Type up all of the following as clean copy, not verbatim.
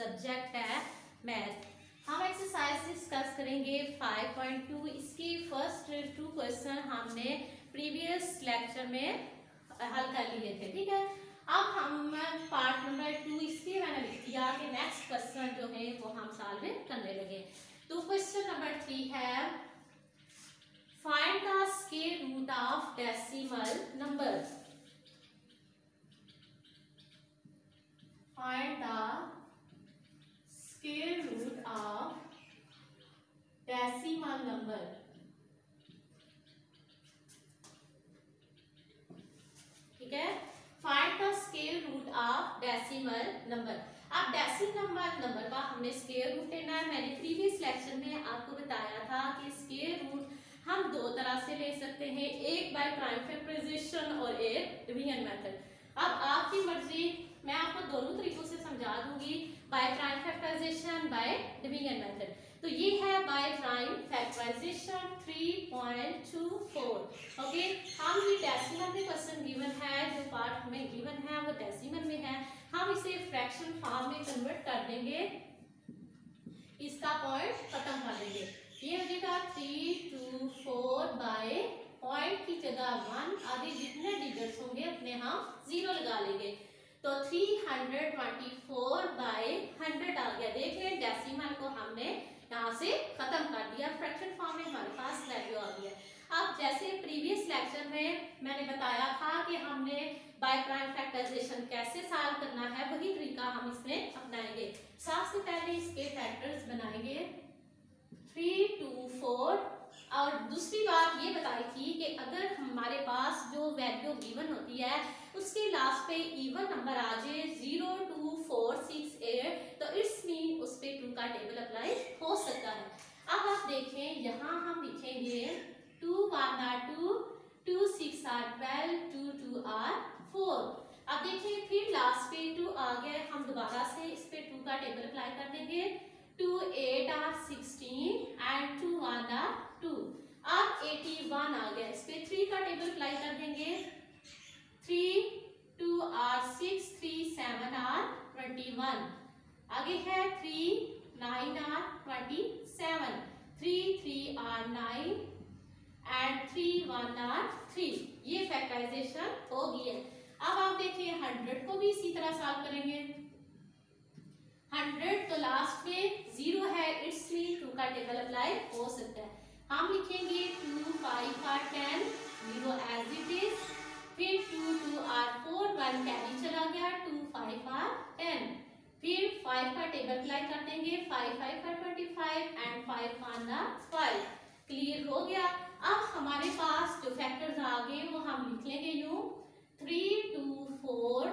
Subject है math. हम exercise discuss करेंगे 5.2। इसकी फर्स्ट 2 क्वेश्चन हमने प्रीवियस लेक्चर में हल कर लिए थे, ठीक है। अब हम पार्ट नंबर 2 इसलिए मैंने लिख दिया कि नेक्स्ट क्वेश्चन जो है वो हम सॉल्व करने लगे। तो क्वेश्चन नंबर 3 है, find the square root of decimal number. Find the square root of decimal number. ठीक है, find the square root of decimal number. अब डेसिमल नंबर का हमने स्क्वायर रूट लेना है। मैंने प्रीवियस लेक्चर में आपको बताया था कि स्क्वायर रूट हम दो तरह से ले सकते हैं, एक बाय प्राइम फैक्टराइजेशन और एक डिवीजन मेथड। अब आपकी मर्जी, मैं आपको दोनों तरीकों से समझा दूंगी, by prime factorisation, by division method. तो ये है बाय प्राइम फैक्टराइजेशन 3.24। ओके, हम ये डेसिमल में क्वेश्चन गिवन है, जो पार्ट में गिवन है वो डेसिमल में है। हम इसे फ्रैक्शन फॉर्म में कन्वर्ट कर देंगे, इसका पॉइंट खत्म कर देंगे। ये हो जाएगा 324 बाय पॉइंट की जगह 1, आगे जितने डिजिट्स होंगे अपने हम 0 लगा लेंगे। तो 324 बाय 100 आ गया। देख लें, डेसिमल को हमने यहाँ से खत्म कर दिया, फ्रैक्शन फॉर्म में हमारे पास वैल्यू आ गया। अब जैसे प्रीवियस लेक्चर में मैंने बताया था कि हमने बाय प्राइम फैक्टराइजेशन कैसे सॉल्व करना है, वही तरीका हम इसमें अपनाएंगे। सबसे पहले इसके फैक्टर्स बनाएंगे 3, 2, 4। और दूसरी बात ये बताई थी कि अगर हमारे पास जो वैल्यू गिवन होती है उसके लास्ट पे इवन नंबर आ जाए 0, 2, 4, 6, 8, तो इट्स मीन उस पे 2 का टेबल अप्लाई हो सकता है। अब आप देखें, यहाँ हम लिखेंगे 2 1 are 2, 2 6 are 12, 2 2 are 4। अब देखिए फिर लास्ट पे 2 आ गया, हम दोबारा से इस पे 2 का टेबल अप्लाई कर देंगे। 2 8 are 16 and 2 1 are 2। अब 81 आ गया, इस पे 3 का टेबल अप्लाई कर देंगे। 3 2 are 6, 3 7 are 21। आगे है 3 9 are 27, 3 3 are 9 and 3 1 are 3। ये फैक्टराइजेशन हो गई है। अब आप देखिए 100 को भी इसी तरह सॉल्व करेंगे। 100 तो लास्ट में 0 है, इट्स मीन 2 का टेबल अप्लाई हो सकता है। हम लिखेंगे 2 5 are 10, 0 as it is। फिर 2 2 are 4, 1 कैरी चला गया, 2 5 are 10। फिर 5 का टेबल अप्लाई कर देंगे, 5 5 are 25 and 5 1 are 5। क्लियर हो गया। अब हमारे पास जो फैक्टर्स आ गए वो हम लिख लेंगे यूं, 324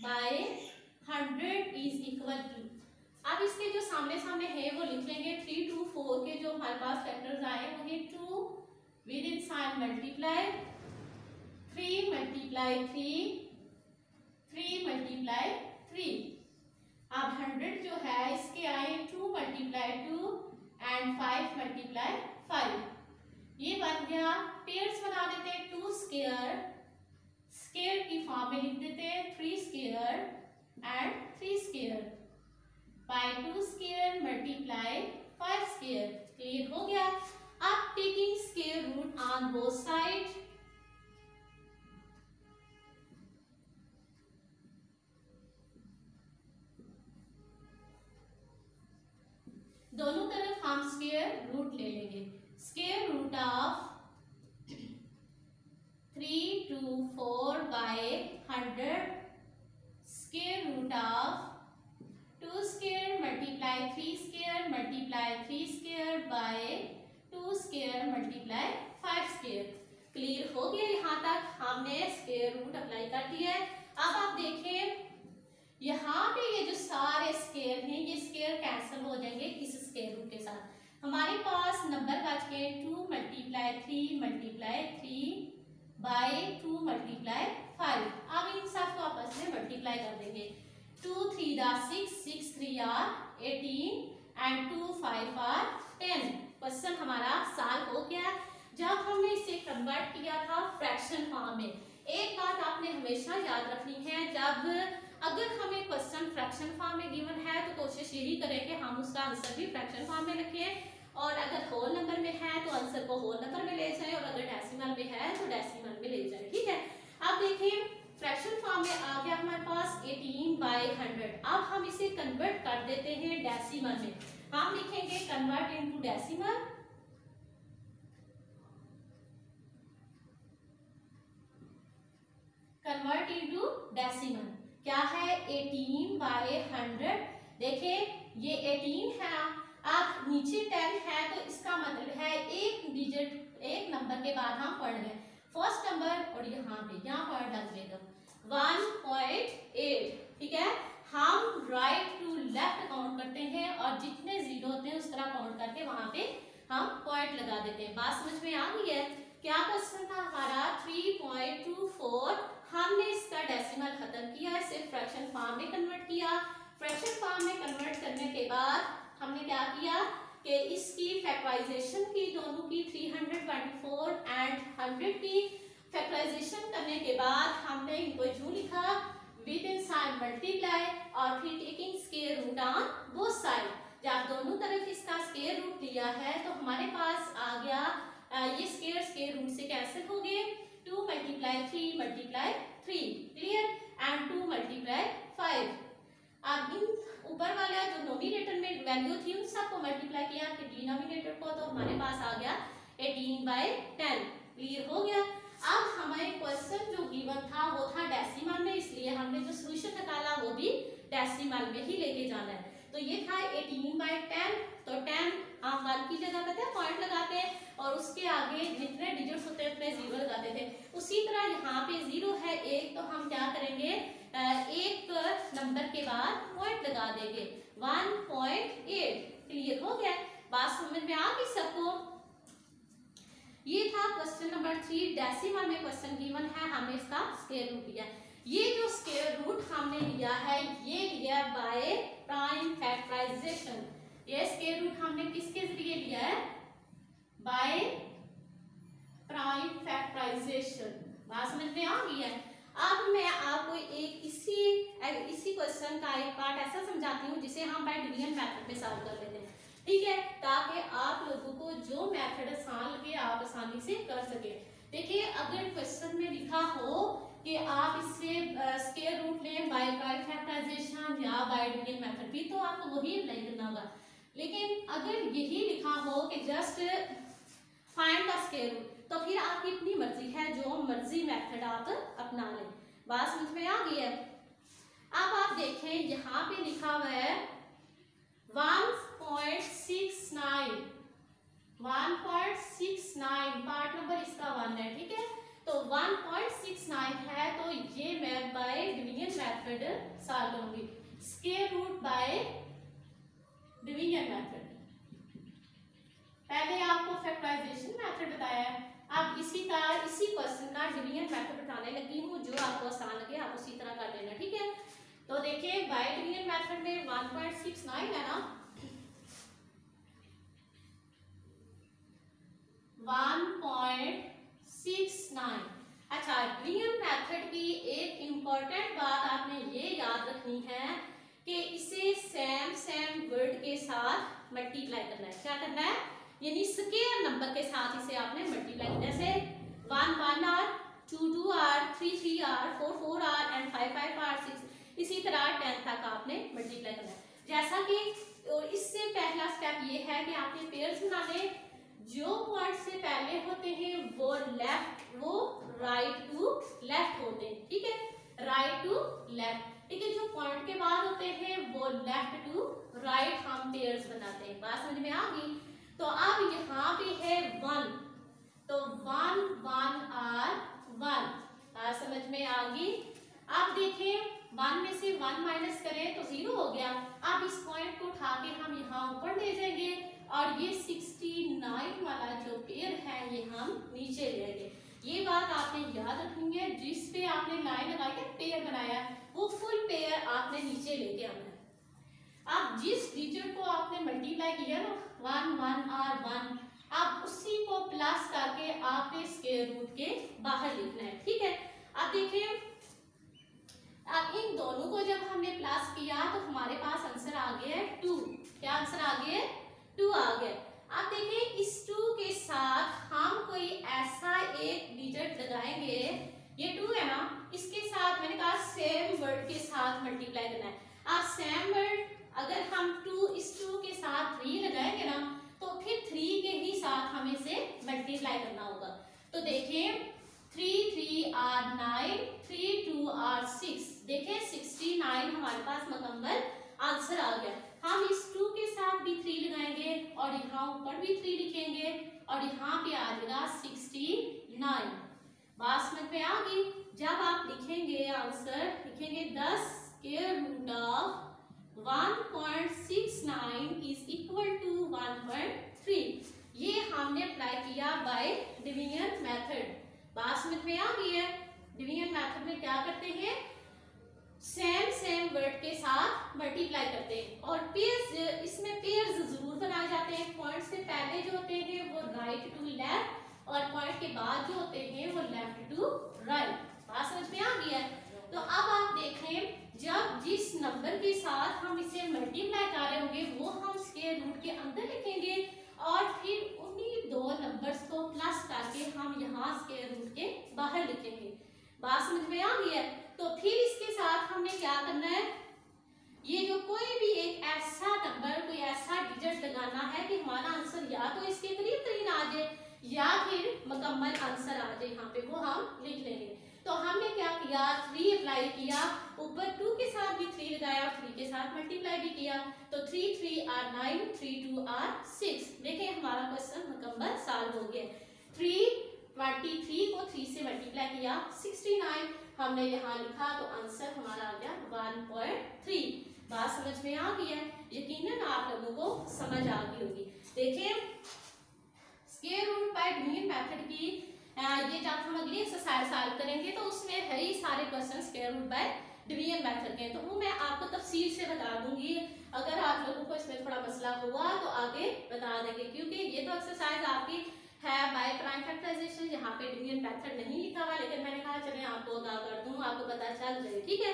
बाय 100 इज इक्वल टू। अब इसके जो सामने सामने है वो लिख लेंगे। 324 के जो हमारे पास फैक्टर्स आए वो है 2 with in sign multiply, 3 multiply 3, 3 multiply 3। अब 100 जो है इसके आए 2 मल्टीप्लाई 2 एंड 5 मल्टीप्लाई 5। ये बन गया। पेयर्स बना देते हैं, 2 स्क्वायर, स्क्वायर की फॉर्म में लिख देते हैं 3 square and 3 square by 2 square multiply 5 square. Clear हो गया। अब taking square root on both side, दोनों तरफ हम स्क्वायर रूट ले लेंगे। Square root of 324 by 100, square root of 2 square multiply 3 square multiply 3 square by 2 square multiply 5 square. Clear हो गया। यहाँ तक हमने स्क्वायर रूट अप्लाई कर दिया है। अब आप देखें यहाँ पे ये जो सारे स्क्वायर हैं ये स्क्वायर कैंसिल हो जाएंगे इस स्क्वायर रूट के साथ। हमारे पास नंबर बच गए 2 मल्टीप्लाई 3 मल्टीप्लाई 3 बाय 2 मल्टीप्लाई 5। अब इन सब को आपस में मल्टीप्लाई कर देंगे। 2 3 are 6, 6 3 are 18 and 2 5 are 10। Question हमारा सॉल्व हो गया। जब हमने इसे कन्वर्ट किया था फ्रैक्शन फॉर्म में, एक बात आपने हमेशा याद रखनी है, जब अगर हमें क्वेश्चन फ्रैक्शन फॉर्म में गिवन है तो कोशिश यही करें कि हम उसका आंसर भी फ्रैक्शन फॉर्म में लिखें, और अगर होल नंबर में है तो आंसर को होल नंबर में ले जाएं, और अगर डेसिमल में है तो डेसिमल में ले जाएं। ठीक है, अब देखिए फ्रैक्शन फॉर्म में आ गया हमारे पास 18/100। अब हम इसे कन्वर्ट कर देते हैं डेसिमल में। हम लिखेंगे convert into decimal. Convert into decimal क्या है 18/100। देखिए ये 18 है, अब नीचे 10 है तो इसका मतलब है एक डिजिट एक नंबर के बाद हम पढ़ गए फर्स्ट नंबर, और यहाँ पॉइंट लग जाएगा 1.8। ठीक है, हम राइट टू लेफ्ट काउंट करते हैं और जितने जीरो होते हैं उस तरह काउंट करके वहां पे हम पॉइंट लगा देते हैं। बात समझ में आ गई है? क्या क्वेश्चन था हमारा 3.24। हमने इसका डेसिमल खत्म किया, इसे फ्रैक्शन फॉर्म में कन्वर्ट किया। फ्रैक्शन फॉर्म में कन्वर्ट करने के बाद हमने क्या किया कि इसकी फैक्टराइजेशन की, दोनों की 324 एंड 100 की फैक्टराइजेशन करने के बाद हमने इनको यूं लिखा विद इन साइन मल्टीप्लाई और फिर taking square root on both side. जब दोनों तरफ इसका स्क्वायर रूट लिया है तो हमारे पास आ गया ये स्क्वायर रूट से कैंसिल हो गए, 2 × 3 × 3 क्लियर, एंड 2 × 5। अब इन ऊपर वाला जो नोमिनेटर में वैल्यू थी उन सबको मल्टीप्लाई किया फिर डिनोमिनेटर को, तो हमारे पास आ गया 18/10। क्लियर हो गया? अब हमें क्वेश्चन जो गिवन था वो था डेसिमल में, इसलिए हमने जो सॉल्यूशन निकाला वो भी डेसिमल में ही लेके जाना है। तो ये था 18/10, तो 10 आप 1 की जगह पता है पॉइंट लगाते हैं और उसके आगे जितने डिजिट्स होते हैं उतने जीरो लगाते थे। उसी तरह यहाँ पे जीरो है एक, तो हम क्या करेंगे एक नंबर के बाद पॉइंट लगा देंगे 1.8। क्लियर हो गया? बात समझ में आ गई सबको? ये था क्वेश्चन नंबर 3। डेसिमल में क्वेश्चन गिवन है, हमने इसका स्क्वायर रूट लिया। ये जो स्क्वायर रूट हमने लिया है ये लिया बाय प्राइम फैक्टराइजेशन। ये स्क्वायर रूट हमने किसके जरिए लिया है? By prime factorisation. बात समझ में आ गई है? अब मैं आपको एक इसी क्वेश्चन का एक पार्ट ऐसा समझाती हूँ जिसे हम बाय डिवीजन मेथड में सॉल्व कर लेते हैं। ठीक है, ताकि आप लोगों को जो मेथड आसान लगे आप आसानी से कर सके। देखिए अगर क्वेश्चन में लिखा हो कि आप इससे स्क्वायर रूट लें बाय प्राइम फैक्टराइजेशन या बाय डिवीजन मेथड भी, तो आपको वही अप्लाई करना होगा। लेकिन अगर यही लिखा हो कि just find the square root, तो फिर आपकी अपनी मर्जी है, जो मर्जी मेथड आप अपना लें। बात समझ में आ गई है? अब आप देखें यहाँ पे लिखा हुआ है 1.69 पार्ट नंबर इसका 1 है। ठीक है, तो 1.69 है, तो ये मैं बाय डिवीजन मेथड सॉल्व करूंगी। Square root by division method, पहले आपको फैक्टराइजेशन मेथड बताया है, अब इसी क्वेश्चन का डिवीजन मेथड बताने लगी हूँ। जो आपको आसान लगे आप उसी तरह कर लेना। ठीक है, तो देखिए बाय डिवीजन मेथड में 1.69 है ना, 1.69। अच्छा, डिवीजन मेथड की एक इंपॉर्टेंट बात आपने ये याद रखनी है कि इसे सेम वर्ड के साथ मल्टीप्लाई करना है। क्या करना है? यानी स्क्वायर नंबर के साथ इसे आपने मल्टीप्लाई करना है। जैसे 1 1 r, 2 2 r, 3 3 r, 4 4 r and 5 5 r, 6 इसी तरह 10 तक आपने मल्टीप्लाई करना है। जैसा कि इससे पहला स्टेप ये है कि आपने पेयर्स बनाने, जो पॉइंट से पहले होते हैं वो राइट टू लेफ्ट होते हैं। ठीक है, राइट टू लेफ्ट। ठीक है, जो पॉइंट के बाद होते हैं वो लेफ्ट टू राइट हम पेयर्स बनाते हैं। बात समझ में आ गई? तो अब यहाँ पे है 1, तो 1 1 r 1। बात समझ में आ गई? अब देखें 1 में से 1 माइनस करें तो 0 हो गया। अब इस पॉइंट को उठा के हम यहाँ ऊपर ले जाएंगे और ये 69 वाला जो पेयर है ये हम नीचे ले लेंगे। ये बात आपने याद रखनी है, जिस पे आपने लाइन लगाई है पेयर बनाया वो फुल पेयर आपने नीचे लेके आना है। अब जिस डिजिट को आपने मल्टीप्लाई किया ना 1 1 r 1, अब उसी को प्लस करके आपने स्क्वायर रूट के बाहर लिखना है। ठीक है, अब देखिए अब इन दोनों को जब आंसर आ गया 2 आ गया। अब देखिए इस 2 के साथ हम कोई ऐसा एक डिजिट लगाएंगे, ये 2 है ना, इसके साथ मैंने कहा सेम वर्ड के साथ मल्टीप्लाई करना है। अब सेम वर्ड अगर हम 2 इस 2 के साथ 3 लगाएंगे ना, तो फिर 3 के ही साथ हमें इसे मल्टीप्लाई करना होगा। तो देखिए 3 3 आर 9, 3 2 आर 6, देखिए 69 हमारे पास मुकम्मल आंसर आ गया। हम इस 2 के साथ भी 3 लगाएंगे और यहाँ ऊपर भी 3 लिखेंगे और यहाँ पे आ जाएगा 69। बात समझ में आ गई। जब आप लिखेंगे आंसर, लिखेंगे 10 square root of 1.69 is equal to 1.3। ये हमने अप्लाई किया बाय डिवीजन मेथड। बात समझ में आ गई है। डिवीजन मेथड में क्या करते हैं, सेम वर्ड के साथ मल्टीप्लाई करते हैं और पेयर्स, इसमें पेयर्स जरूर बनाए जाते हैं। पॉइंट से पहले जो होते हैं वो राइट टू लेफ्ट और पॉइंट के बाद जो होते हैं वो लेफ्ट टू राइट। बात समझ में आ गई है। तो अब आप देखें, जब जिस नंबर के साथ हम इसे मल्टीप्लाई कर रहे होंगे वो हम स्क्वायर रूट के अंदर लिखेंगे और फिर उन्हीं 2 नंबर्स को प्लस करके हम यहाँ स्क्वायर रूट के बाहर लिखेंगे। बात समझ में आ गई है। तो फिर इसके साथ हमने क्या करना है, ये जो कोई भी एक ऐसा नंबर, कोई ऐसा डिजिट लगाना है कि हमारा आंसर या तो इसके करीब आ जाए या फिर मुकम्मल आंसर आ जाए, यहाँ पे वो हम लिख लेंगे। तो हमने क्या किया, 3 अप्लाई किया, ऊपर 2 के साथ भी 3 लगाया और 3 के साथ मल्टीप्लाई भी किया। तो 3 3 आर 9, 3 2 आर 6। देखिए हमारा क्वेश्चन मुकम्मल सॉल्व हो गया। 323 को 3 से मल्टीप्लाई किया, 69 हमने यहाँ लिखा, तो आंसर हमारा आ गया 1.3। बात समझ में आ गई है। यकीनन आप लोगों को समझ आ गई होगी। देखिए square root by division method की ये जब हम अगली एक्सरसाइज सॉल्व करेंगे तो उसमें है ही सारे question square root by division method के, तो वो मैं आपको तफसील से बता दूंगी। अगर आप लोगों को इसमें थोड़ा मसला हुआ तो आगे बता देंगे, क्योंकि ये तो एक्सरसाइज आपकी है बाय प्राइम फैक्टराइजेशन, यहाँ पे डिवीजन मेथड नहीं लिखा हुआ, लेकिन मैंने कहा चले आपको आगाह कर दूं, आपको पता चल जाए। ठीक है,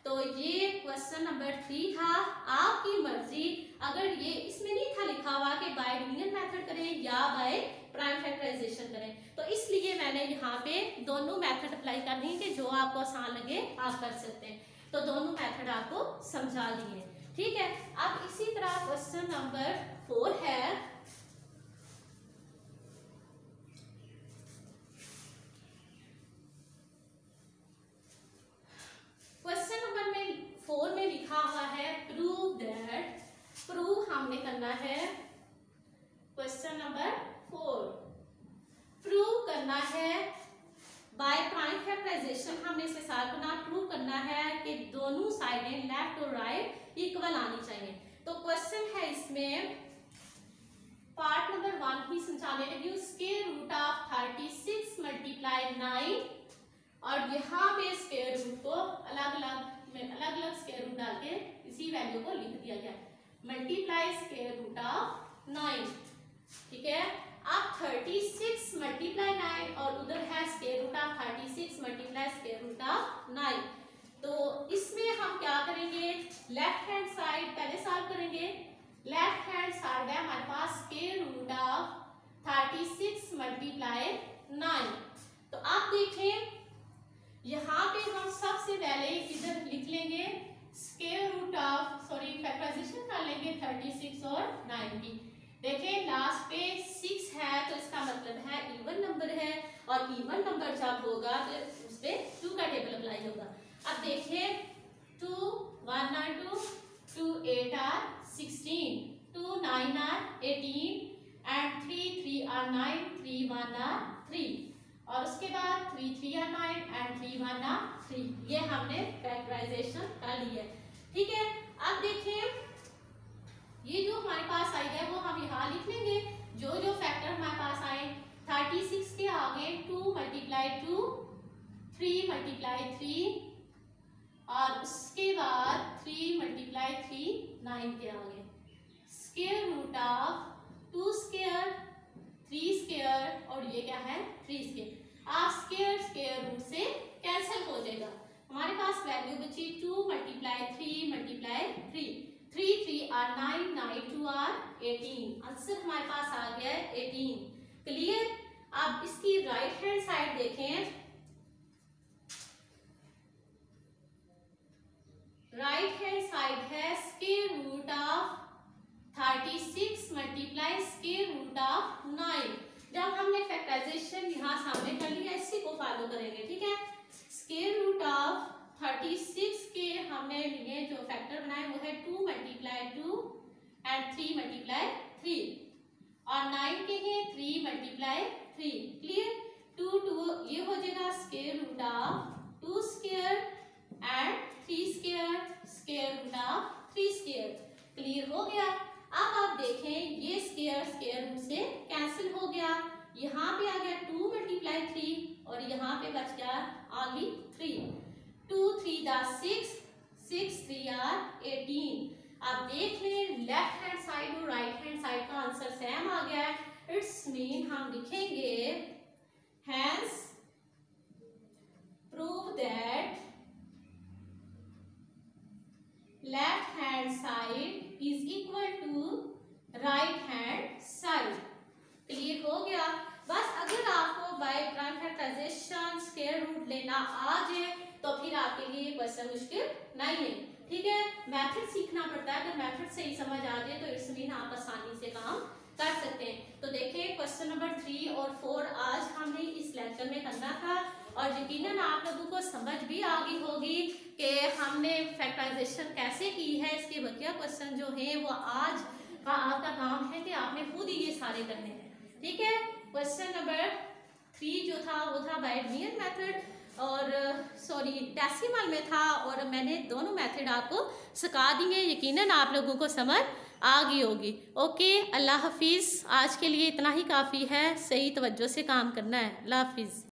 तो ये क्वेश्चन नंबर 3 था। आपकी मर्जी, अगर ये इसमें नहीं था लिखा हुआ कि बाय डिवीजन मेथड करें या बाय प्राइम फैक्टराइजेशन करें, तो इसलिए मैंने यहाँ पे दोनों मेथड अप्लाई करनी है कि जो आपको आसान लगे आप कर सकते हैं। तो दोनों मेथड आपको समझा दिए। ठीक है, अब इसी तरह क्वेश्चन नंबर 4 है। क्वेश्चन नंबर 4 में लिखा हुआ है प्रूव दैट, प्रूव हमने करना है। क्वेश्चन नंबर 4 प्रूव करना है बाय प्राइम फैक्टराइजेशन, हमने इसे सॉल्व करना, प्रूव करना है कि दोनों साइडें लेफ्ट और राइट इक्वल आनी चाहिए। तो क्वेश्चन है इसमें पार्ट नंबर 1 ही समझाने लगी। स्क्वायर रूट ऑफ 36 मल्टीप्लाई 9 और यहाँ पे स्क्वायर रूट को अलग अलग स्क्वायर रूट डाल के इसी वैल्यू को लिख दिया गया, मल्टीप्लाई स्क्वायर रूट ऑफ 9। ठीक है, अब 36 मल्टीप्लाई 9 और उधर है square root of 36 multiply square root of 9। तो इसमें हम क्या करेंगे, लेफ्ट हैंड साइड पहले सॉल्व करेंगे। लेफ्ट हैंड साइड है हमारे पास स्क्वायर रूट ऑफ 36 मल्टीप्लाई 9। तो आप देखें यहाँ पे हम सबसे पहले इधर लिख लेंगे square root of, sorry factorisation कर लेंगे 36 और 9 की। देखिए लास्ट पे 6 है तो इसका मतलब है इवन नंबर है, और इवन नंबर जब होगा तो उस पे 2 का टेबल अप्लाई होगा। अब देखिए 2 1 are 2, 2 8 are 16, 2 9 are 18 and 3 3 are 9, 3 1 are 3 और उसके बाद 3 3 are 9 and 3 1 are 3। ये हमने फैक्टराइजेशन कर ली है। ठीक है, अब देखिए ये जो हमारे पास आई है वो हम यहाँ लिख लेंगे। जो जो फैक्टर हमारे पास आए 36 के आगे 2 मल्टीप्लाई 2, 3 मल्टीप्लाई 3 और उसके बाद 3 मल्टीप्लाई 3 9 के आगे square root of 2 square 3 square और ये क्या है 3 स्क्वायर। आप स्क्वायर रूट से कैंसिल हो जाएगा, हमारे पास वैल्यू बची 2 multiply 3 multiply 3। 3 3 are 9, 9 2 are 18। Answer हमारे पास आ गया है 18। क्लियर। अब इसकी राइट हैंड साइड देखें। राइट हैंड साइड है square root of 36 multiply square root of 9। जब हमने फैक्टराइजेशन यहाँ सामने कर लिया, इसी को फॉलो करेंगे, ठीक है। स्क्वायर रूट ऑफ 36 के हमने लिए जो फैक्टर बनाए वो है 2 मल्टीप्लाई 2 एंड 3 मल्टीप्लाई 3, और 9 के हैं 3 मल्टीप्लाई 3। क्लियर। 2 2 ये हो जाएगा square root of 2 square and 3 square, square root of 3 square. Clear हो गया। अब आप देखें ये स्क्वायर स्क्वायर रूट से कैंसिल हो गया, यहाँ पे आ गया 2 मल्टीप्लाई 3 और यहाँ पे बच गया ओनली 3। 2 3 6, 6 3 18। आप देख लें लेफ्ट हैंड साइड और राइट हैंड साइड का आंसर सेम आ गया है। इट्स मीन हम लिखेंगे hence prove that left hand side is equal to right hand side. Clear हो गया। बस अगर आपको by prime factorisation square root लेना आ जाए तो फिर आपके लिए क्वेश्चन मुश्किल नहीं है, ठीक है। मेथड सीखना पड़ता है, अगर मेथड सही समझ आ जाए तो इट्स मीन आप आसानी से काम कर सकते हैं। तो देखिए क्वेश्चन नंबर 3 और 4 आज हमने इस लेक्चर में करना था, और यकीनन आप लोगों को समझ भी आ गई होगी कि हमने फैक्टराइजेशन कैसे की है। इसके बकिया क्वेश्चन जो है वो आज का आपका काम है कि आपने खुद ही ये सारे करने हैं, ठीक है। क्वेश्चन नंबर 3 जो था वो था बाइनोमियल मेथड, और सॉरी डेसिमल में था, और मैंने दोनों मेथड आपको सिखा दिए। यकीनन आप लोगों को समझ आ गई होगी। ओके, अल्लाह हाफिज़। आज के लिए इतना ही काफ़ी है, सही तवज्जो से काम करना है। अल्लाह हाफिज़।